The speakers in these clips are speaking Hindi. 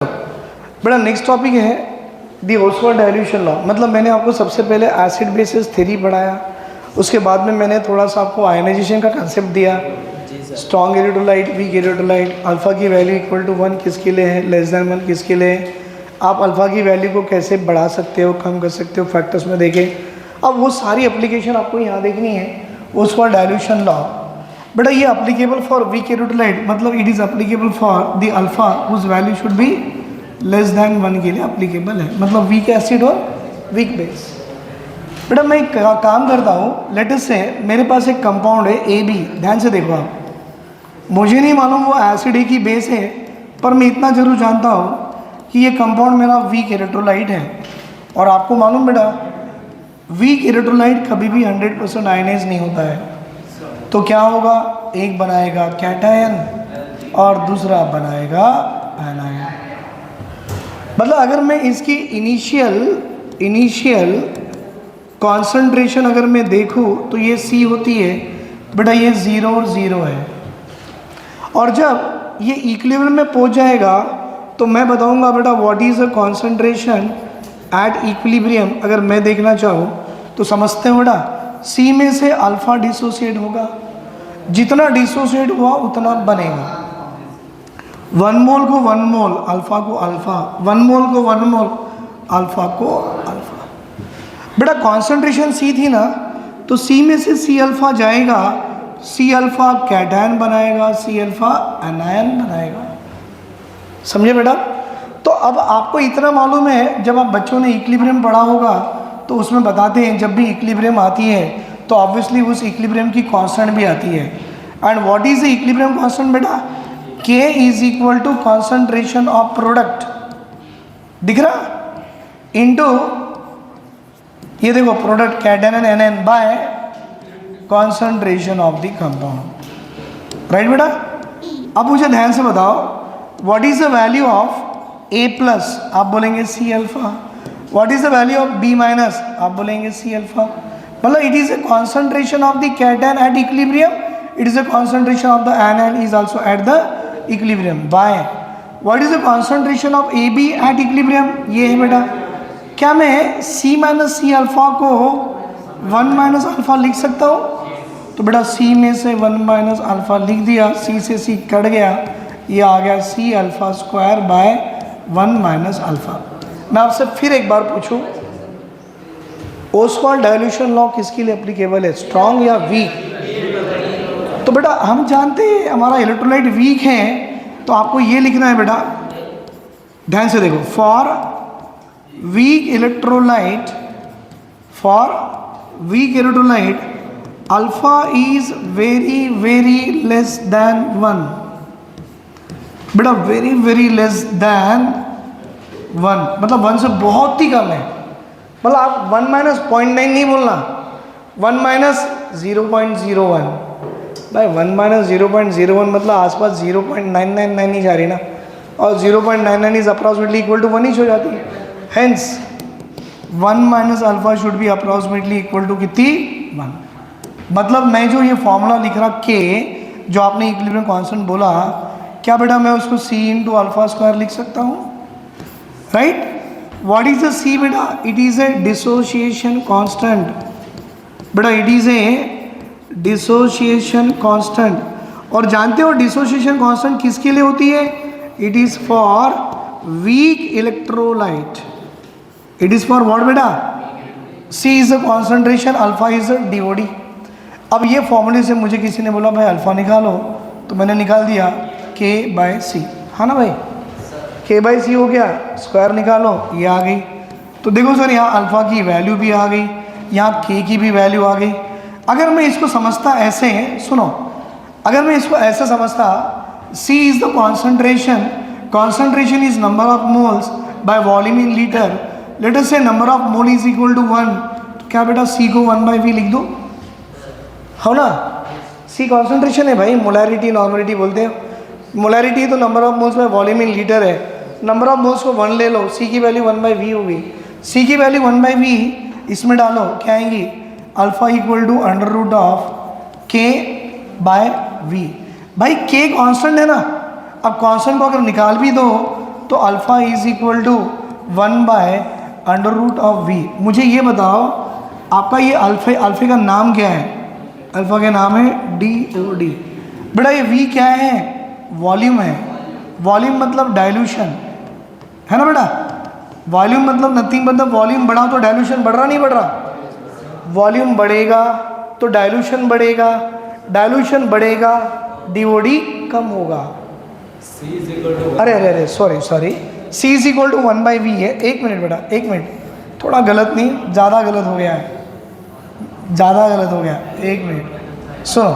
बड़ा नेक्स्ट टॉपिक है दी ओस्वाल्ड डाइल्यूशन लॉ। मतलब मैंने आपको सबसे पहले एसिड बेसिस थ्योरी पढ़ाया, उसके बाद में मैंने थोड़ा सा आपको आयनाइजेशन का कंसेप्ट दिया। Strong electrolyte, weak electrolyte, alpha की वैल्यू इक्वल टू 1 किसके लिए है, लेस दैन 1 किसके लिए है, आप अल्फ़ा की वैल्यू को कैसे बढ़ा सकते हो, कम कर सकते हो, फैक्टर्स में देखें। अब वो सारी एप्लीकेशन आपको यहाँ देखनी है ओस्वाल्ड डाइल्यूशन लॉ। बेटा ये अप्लीकेबल फॉर वीक इलेक्ट्रोलाइट, मतलब it is applicable for the alpha whose value should be less than 1 के लिए अप्लीकेबल है, मतलब वीक एसिड और वीक बेस। बेटा मैं एक काम करता हूँ, लेट अस से मेरे पास एक कंपाउंड है ए बी, ध्यान से देखो आप, मुझे नहीं मालूम वो एसिड है कि बेस है, पर मैं इतना जरूर जानता हूँ कि ये कंपाउंड मेरा वीक इलेक्ट्रोलाइट है। और आपको मालूम बेटा वीक इलेक्ट्रोलाइट कभी भी 100% आयनाइज नहीं होता है, तो क्या होगा, एक बनाएगा कैटायन और दूसरा बनाएगा एनायन। मतलब अगर मैं इसकी इनिशियल कॉन्सेंट्रेशन अगर मैं देखूँ तो ये C होती है बेटा, ये 0 और 0 है, और जब ये इक्विलिब्रियम में पहुंच जाएगा तो मैं बताऊंगा बेटा what is a concentration at equilibrium. अगर मैं देखना चाहूँ तो समझते हो बेटा, C में से अल्फ़ा डिसोसिएट होगा, जितना डिसोसिएट हुआ उतना बनेगा। 1 मोल को 1 मोल अल्फ़ा को अल्फ़ा, 1 मोल को 1 मोल अल्फ़ा को अल्फ़ा। बेटा कॉन्सेंट्रेशन C थी ना, तो C में से C अल्फ़ा जाएगा, C अल्फ़ा कैटायन बनाएगा, C अल्फ़ा एनायन बनाएगा। समझे बेटा? तो अब आपको इतना मालूम है, जब आप बच्चों ने इक्विलिब्रियम पढ़ा होगा तो उसमें बताते हैं जब भी इक्विलिब्रियम आती है तो ऑब्वियसली उस इक्विलिब्रियम की कांस्टेंट भी आती है। And what is the equilibrium constant बेटा? K is equal to concentration of product, दिख रहा, इनटू ये देखो product cation anion by concentration of the compound. Right बेटा? अब मुझे ध्यान से बताओ what is the value of A plus, आप बोलेंगे C alpha. What is the value of B minus, आप बोलेंगे C अल्फा। मतलब it is a concentration of the cation at equilibrium, it is a concentration of the anion is also at the equilibrium by what is the concentration of AB at equilibrium, ये है बेटा। क्या मैं C माइनस C अल्फा को 1 माइनस अल्फा लिख सकता हूँ? तो बेटा C में से 1 माइनस अल्फा लिख दिया, C से C कट गया, ये आ गया C alpha square by 1 minus alpha. मैं आपसे फिर एक बार पूछूं, ओस्वाल्ड डाइल्यूशन लॉ किसके लिए एप्लीकेबल है, स्ट्रॉन्ग या वीक? तो बेटा हम जानते हैं हमारा इलेक्ट्रोलाइट वीक है, तो आपको ये लिखना है बेटा, ध्यान से देखो, for weak electrolyte alpha is very very less than 1। बेटा वेरी वेरी लेस देन 1 मतलब 1 से बहुत ही कम है। मतलब आप 1 माइनस 0.9 नहीं बोलना, 1 माइनस 0.01। भाई 1 माइनस 0.01 मतलब आसपास 0.999 ही जा रही ना, और 0.99 इज अप्रॉक्सीमेटली इक्वल टू 1 ही हो जाती है। Hence 1 minus alpha should be approximately equal to कितनी, 1। मतलब मैं जो ये फॉर्मूला लिख रहा K, जो आपने इक्विलिब्रियम कांस्टेंट बोला, क्या बेटा मैं उसको C इंटू अल्फा स्क्वायर लिख सकता हूँ? Right? What is the C बेटा? It is a dissociation constant. बेटा it is a dissociation constant. और जानते हो डिसोसिएशन कांस्टेंट किसके लिए होती है? It is for weak electrolyte. It is for what बेटा? C is the concentration, alpha is the DOD। अब ये फॉर्मूले से मुझे किसी ने बोला भाई अल्फा निकालो, तो मैंने निकाल दिया K बाय C, हाँ ना भाई, K बाई C हो गया, स्क्वायर निकालो, ये आ गई। तो देखो सर यहाँ अल्फा की वैल्यू भी आ गई, यहाँ K की भी वैल्यू आ गई। अगर मैं इसको समझता ऐसे, सुनो, अगर मैं इसको ऐसे समझता, C is the concentration is number of moles by volume in litre, let us say number of mole is equal to 1, तो क्या बेटा C को 1/V लिख दो, हो ना? C कॉन्सेंट्रेशन है भाई, मोलैरिटी नॉर्मलिटी बोलते हैं। मोलैरिटी तो number of moles by volume in litre है, नंबर ऑफ मोल्स को 1 ले लो, C की वैल्यू 1/V होगी। C की वैल्यू 1/V इसमें डालो, क्या आएंगी, alpha equal to under root of K by V। भाई K कांस्टेंट है ना, अब कांस्टेंट को अगर निकाल भी दो तो alpha is equal to 1/√v। मुझे ये बताओ आपका ये अल्फ़े का नाम क्या है? अल्फ़ा का नाम है DOD। बेटा ये v क्या है? वॉल्यूम है। वॉल्यूम मतलब डाइल्यूशन है ना बेटा। वॉल्यूम मतलब नथिंग, मतलब वॉल्यूम बढ़ा तो डाइल्यूशन बढ़ रहा नहीं बढ़ रहा? वॉल्यूम बढ़ेगा तो डाइल्यूशन बढ़ेगा, डाइल्यूशन बढ़ेगा DOD कम होगा। अरे अरे अरे sorry C is equal to 1/v है। एक मिनट बेटा, एक मिनट, थोड़ा गलत नहीं, ज़्यादा गलत हो गया है, ज़्यादा गलत हो गया। एक मिनट सुनो,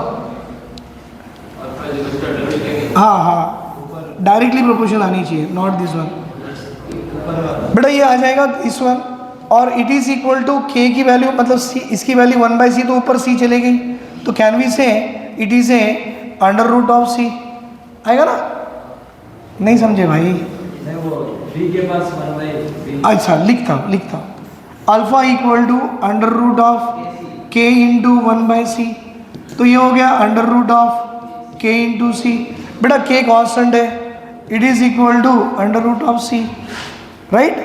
हाँ डायरेक्टली प्रोपोर्शन आनी चाहिए, नॉट दिस वन। बेटा ये आ जाएगा इस वन, और it is equal to k की वैल्यू, मतलब c, इसकी वैल्यू 1/c, तो ऊपर c चले गई, तो can we say it is a √c आएगा ना? नहीं समझे भाई? v के पास 1/v। अच्छा लिखता हूँ alpha equal to √k into 1/c, तो ये हो गया √k इंटू c। बेटा k कांस्टेंट है, it is equal to √c, right?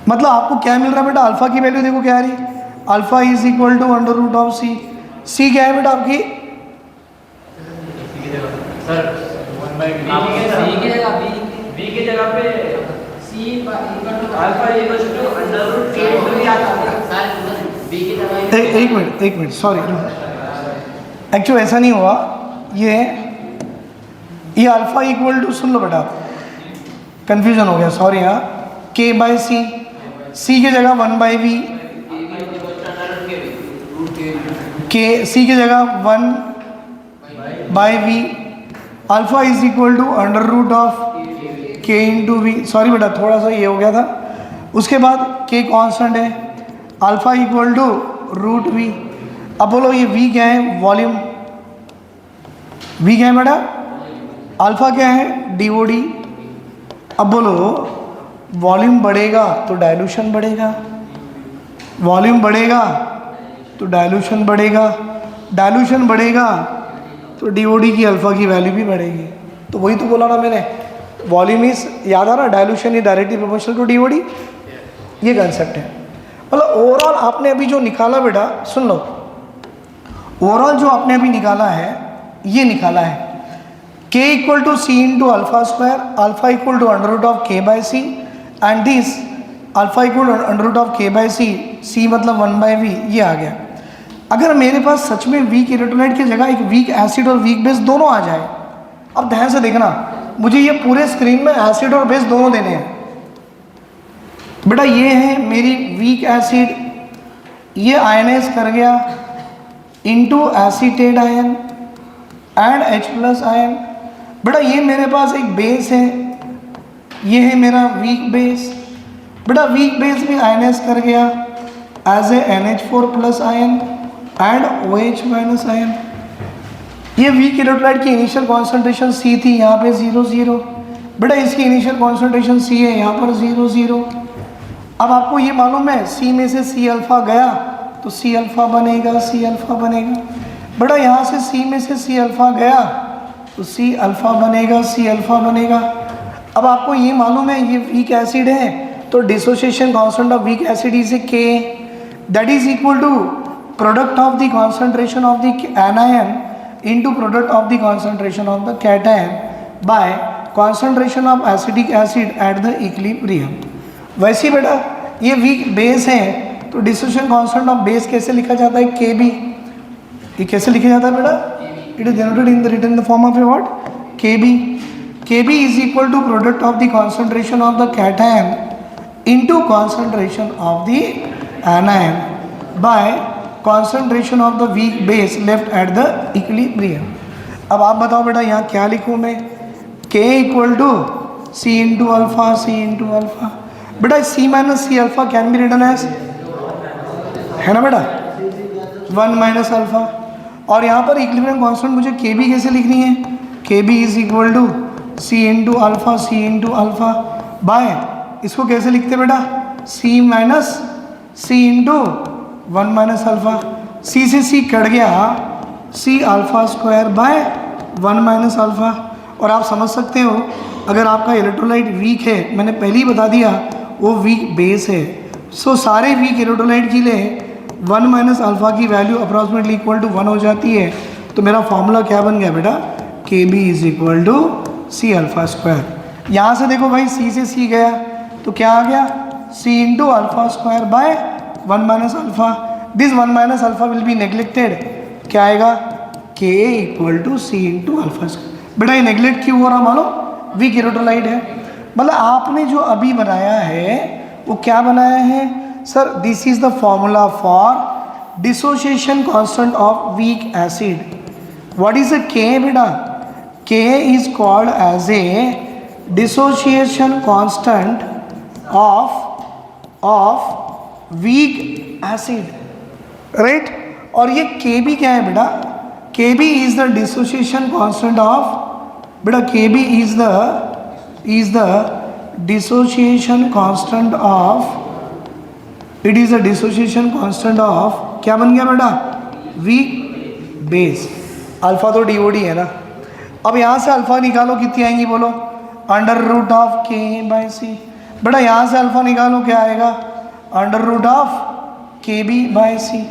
मतलब आपको क्या मिल रहा है बेटा? अल्फ़ा की वैल्यू देखो क्या आ रही है, alpha is equal to √c। c क्या है बेटा आपकी? सर 1/v की जगह पे c alpha equal to √k आता है सर। v की जगह एक मिनट सॉरी, एक्चुअली ऐसा नहीं हुआ। ये अल्फ़ा इक्वल टू, सुन लो बेटा, कंफ्यूजन हो गया, सॉरी। हाँ k/c, c की जगह 1/v, k c की जगह 1/v, alpha is equal to √k into v। Sorry बेटा थोड़ा सा ये हो गया था। उसके बाद k कांस्टेंट है, अल्फ़ा इक्वल टू √v। अब बोलो ये v क्या है? वॉल्यूम। v क्या है बेटा? अल्फ़ा क्या है? DOD। अब बोलो वॉल्यूम बढ़ेगा तो डाइल्यूशन बढ़ेगा, वॉल्यूम बढ़ेगा तो डाइल्यूशन बढ़ेगा, डाइल्यूशन बढ़ेगा तो DOD की अल्फ़ा की वैल्यू भी बढ़ेगी। तो वही तो बोला ना मैंने, वॉल्यूम इज, याद आ रहा, dilution is directly proportional to DOD। ये कंसेप्ट है। मतलब ओवरऑल आपने अभी जो निकाला बेटा, सुन लो, ओवरऑल जो आपने अभी निकाला है, ये निकाला है k equal to c into alpha square, alpha equal to √k/c, and this alpha equal to √k/c, c मतलब 1/v, ये आ गया। अगर मेरे पास सच में वीक इलेक्ट्रोलाइट की जगह एक वीक एसिड और वीक बेस दोनों आ जाए, अब ध्यान से देखना, मुझे ये पूरे स्क्रीन में एसिड और बेस दोनों देने हैं। बेटा ये है मेरी वीक एसिड, ये आयनाइज कर गया into acetate ion and H+ ion. बेटा ये मेरे पास एक बेस है, ये है मेरा वीक बेस। बेटा वीक बेस भी आयनाइज कर गया as a NH4+ ion and OH- ion. ये वीक इलेक्ट्रोलाइट की इनिशियल कॉन्सेंट्रेशन C थी, यहाँ पे 0 0। बेटा इसकी इनिशियल कॉन्सेंट्रेशन C है, यहाँ पर 0 0। अब आपको ये मालूम है C में से C अल्फा गया तो C अल्फा बनेगा, C अल्फा बनेगा। बेटा यहाँ से C में से C अल्फा गया तो C अल्फा बनेगा, C अल्फा बनेगा। अब आपको ये मालूम है ये वीक एसिड है, तो dissociation constant of weak acid is K, that is equal to product of the concentration of the anion into product of the concentration of the cation by concentration of acetic acid at the equilibrium। वैसे बेटा ये वीक बेस है तो डिसोसिएशन कांस्टेंट ऑफ बेस कैसे लिखा जाता है? Kb। ये कैसे लिखा जाता है बेटा? It is denoted in the written in the form of a what? Kb। Kb is equal to product of the concentration of the cation into concentration of the anion by concentration of the weak base left at the equilibrium। अब आप बताओ बेटा यहाँ क्या लिखूँ मैं? K equal to C into alpha, C into alpha. बेटा C minus C alpha can be written as, है ना बेटा, 1 - अल्फा। और यहाँ पर इक्विलिब्रियम कांस्टेंट मुझे Kb कैसे लिखनी है? Kb is equal to C into alpha, C into alpha by, इसको कैसे लिखते बेटा? C minus C into 1 - alpha. C से C कट गया, C alpha square by 1 - alpha. और आप समझ सकते हो अगर आपका इलेक्ट्रोलाइट वीक है, मैंने पहले ही बता दिया वो वीक बेस है। सो सारे वीक इलेक्ट्रोलाइट के लिए 1 माइनस अल्फ़ा की वैल्यू अप्रॉक्सीमेटली इक्वल टू 1 हो जाती है। तो मेरा फॉर्मूला क्या बन गया बेटा, K B is equal to C alpha square. यहाँ से देखो भाई सी से सी गया तो क्या आ गया, C into alpha square by 1 minus alpha. This 1 minus alpha will be neglected, क्या आएगा, K equal to C into alpha square. बेटा ये नेग्लेक्ट क्यों हो रहा, मानो वीक इलेक्ट्रोलाइट है। मतलब आपने जो अभी बनाया है वो क्या बनाया है sir, this is the formula for dissociation constant of weak acid. What is a K बेटा, K is called as a dissociation constant of weak acid, right. और ये के बी क्या है बेटा, K B is the dissociation constant of, बेटा K B is the dissociation constant of, it is a dissociation constant of, क्या बन गया बेटा, वीक बेस। अल्फा तो डीओडी है ना। अब यहाँ से अल्फा निकालो, कितनी आएंगी बोलो, अंडर रूट ऑफ के बाई सी। बेटा यहाँ से अल्फा निकालो, क्या आएगा, अंडर रूट ऑफ के बी बाई सी।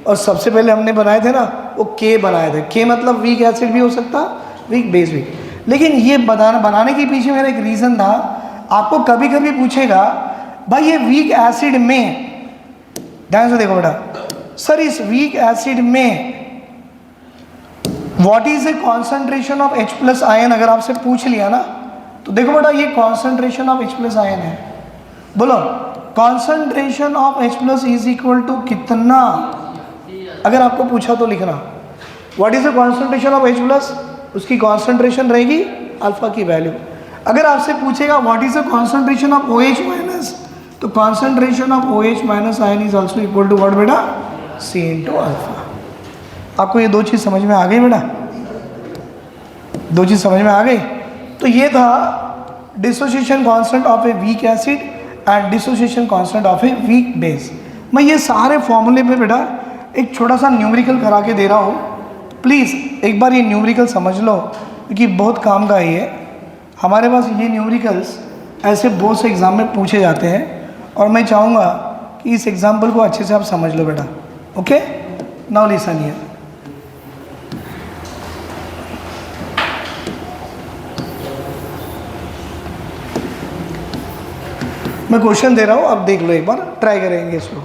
और सबसे पहले हमने बनाए थे ना वो के बनाए थे, के मतलब वीक एसिड भी हो सकता, वीक बेस भी। लेकिन ये बनाने के पीछे मेरा एक रीज़न था, आपको कभी कभी पूछेगा भाई ये वीक एसिड में, ध्यान से देखो बेटा, सर इस वीक एसिड में what is a concentration of H plus ion, अगर आपसे पूछ लिया ना तो देखो बेटा ये concentration of H plus ion है। बोलो concentration of H plus is equal to कितना, अगर आपको पूछा तो लिखना what is the concentration of H plus, उसकी कॉन्सेंट्रेशन रहेगी अल्फा की वैल्यू। अगर आपसे पूछेगा what is the concentration of OH minus, तो concentration of OH minus ion is also equal to what बेटा, C इंटू अल्फा। आपको ये दो चीज़ समझ में आ गई बेटा, दो चीज़ समझ में आ गई। तो ये था dissociation constant of A weak acid and dissociation constant of a weak base. मैं ये सारे फॉर्मूले पे बेटा एक छोटा सा न्यूमेरिकल करा के दे रहा हूँ, प्लीज़ एक बार ये न्यूमेरिकल समझ लो क्योंकि बहुत काम का है। हमारे पास ये न्यूमेरिकल्स ऐसे बहुत से एग्ज़ाम में पूछे जाते हैं और मैं चाहूँगा कि इस एग्जाम्पल को अच्छे से आप समझ लो बेटा। Okay, now listen here. मैं क्वेश्चन दे रहा हूँ, अब देख लो एक बार, ट्राई करेंगे इसको।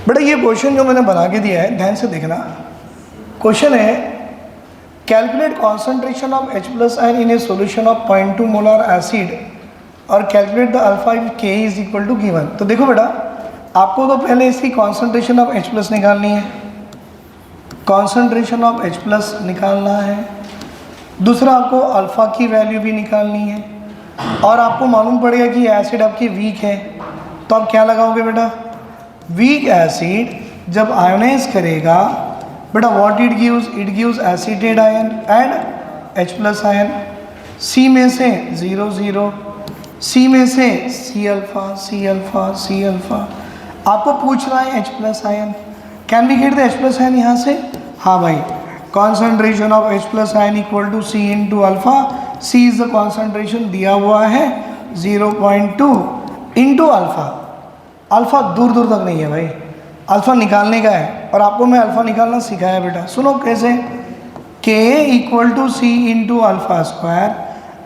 बेटा ये क्वेश्चन जो मैंने बना के दिया है ध्यान से देखना। क्वेश्चन है calculate concentration of H plus ion in a solution of 0.2 molar acid और calculate the alpha if K is equal to given. तो देखो बेटा आपको तो पहले इसकी कॉन्सेंट्रेशन ऑफ H प्लस निकालनी है, कॉन्सेंट्रेशन ऑफ H प्लस निकालना है, दूसरा आपको अल्फा की वैल्यू भी निकालनी है, और आपको मालूम पड़ेगा कि एसिड आपकी वीक है। तो आप क्या लगाओगे बेटा, वीक एसिड जब आयोनाइज करेगा बेटा what it gives acetate ion and H plus ion. C में से 0 0, C में से C alpha C alpha C alpha. आपको पूछ रहा है H plus ion, can we get the H plus ion यहाँ से, हाँ भाई, concentration of H plus ion equal to C into alpha. C is the concentration दिया हुआ है 0.2 इंटू अल्फा। अल्फा दूर दूर तक नहीं है भाई, अल्फ़ा निकालने का है और आपको मैं अल्फ़ा निकालना सिखाया बेटा। सुनो कैसे, K equal to C into alpha square,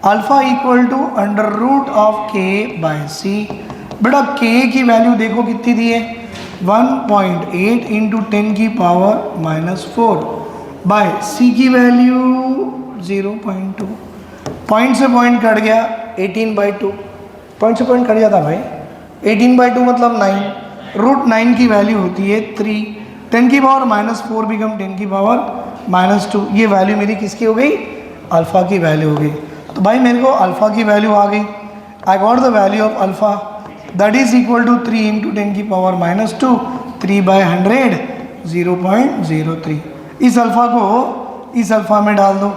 alpha equal to under root of K by C। बेटा K की वैल्यू देखो कितनी दी है, 1.8 इंटू 10 की पावर माइनस 4 बाय C की वैल्यू 0.2। पॉइंट से पॉइंट कट गया 18/2, पॉइंट से पॉइंट कट जाता भाई, 18/2 मतलब 9, रूट 9 की वैल्यू होती है 3, 10 की पावर माइनस 4 बिकम 10 की पावर माइनस 2। ये वैल्यू मेरी किसकी हो गई, अल्फ़ा की वैल्यू हो गई। तो भाई मेरे को अल्फ़ा की वैल्यू आ गई, I got the value of alpha that is equal to 3 into 10 की पावर माइनस 2, 3/100 0.03। इस अल्फ़ा को इस अल्फ़ा में डाल दो,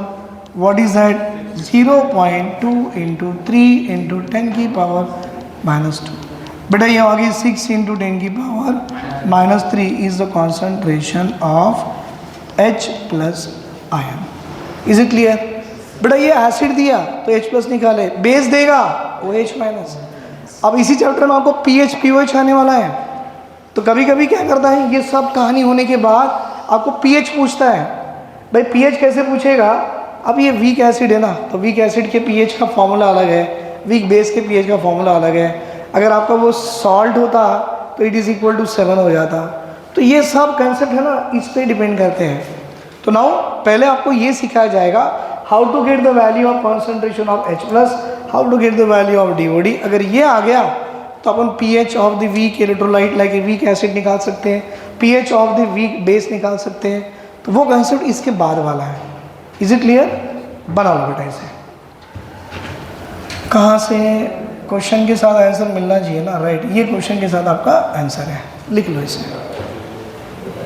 what is that, 0.2 into 3 into 10 की पावर माइनस 2। बेटा ये आ गई 6 इंटू 10 की power minus 3 is the concentration of H plus ion. Is it clear? बेटा ये एसिड दिया तो H+ निकाले, बेस देगा OH-। अब इसी चैप्टर में आपको pH POH आने वाला है, तो कभी कभी क्या करता है, ये सब कहानी होने के बाद आपको pH पूछता है। भाई pH कैसे पूछेगा? अब ये वीक एसिड है ना, तो वीक एसिड के pH का फॉर्मूला अलग है, वीक बेस के pH का फॉर्मूला अलग है। अगर आपका वो सॉल्ट होता तो इट इज़ इक्वल टू 7 हो जाता। तो ये सब कंसेप्ट है ना, इस पर डिपेंड करते हैं। तो नाउ पहले आपको ये सिखाया जाएगा how to get the value of concentration of H+, how to get the value of DOD। अगर ये आ गया तो अपन pH of the weak electrolyte like a weak acid निकाल सकते हैं, pH of the weak base निकाल सकते हैं। तो वो कंसेप्ट इसके बाद वाला है। Is it clear? बना लो बेटा इसे। कहाँ से? क्वेश्चन के साथ आंसर मिलना चाहिए ना, राइट? ये क्वेश्चन के साथ आपका आंसर है, लिख लो इसे।